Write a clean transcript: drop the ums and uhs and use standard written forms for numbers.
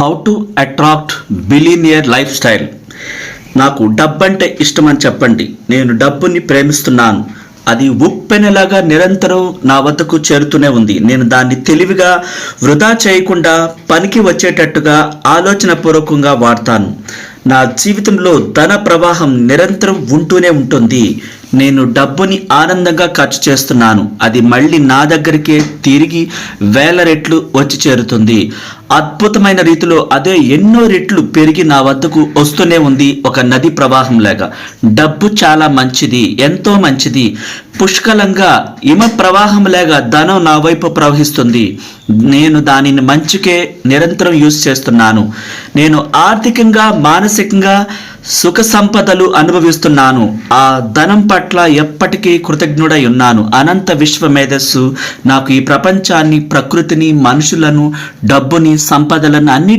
How to attract billionaire life style. నాకు డబ్బు అంటే ఇష్టం అని చెప్పండి. నేను డబ్బుని ప్రేమిస్తున్నాను. అది ఉప్పెనలాగా నిరంతరం నా వద్దకు చేరుతూనే ఉంది. నేను దాన్ని తెలివిగా వృధా చేయకుండా పనికి వచ్చేటట్టుగా ఆలోచన పూర్వకంగా వాడతాను. నా జీవితంలో ధన ప్రవాహం నిరంతరం ఉంటూనే ఉంటుంది. నేను డబ్బుని ఆనందంగా ఖర్చు చేస్తున్నాను. అది మళ్ళీ నా దగ్గరికే తిరిగి వేల రెట్లు వచ్చి చేరుతుంది. అద్భుతమైన రీతిలో అదే ఎన్నో రెట్లు పెరిగి నా వద్దకు వస్తూనే ఉంది. ఒక నది ప్రవాహం లాగా డబ్బు చాలా మంచిది, ఎంతో మంచిది. పుష్కలంగా హిమ ప్రవాహం లాగా ధనం నా వైపు ప్రవహిస్తుంది. నేను దానిని మంచికే నిరంతరం యూజ్ చేస్తున్నాను. నేను ఆర్థికంగా మానసికంగా సుఖ సంపదలు అనుభవిస్తున్నాను. ఆ ధనం పట్ల ఎప్పటికీ కృతజ్ఞుడై ఉన్నాను. అనంత విశ్వ మేధస్సు నాకు ఈ ప్రపంచాన్ని, ప్రకృతిని, మనుషులను, డబ్బుని, సంపదలను అన్ని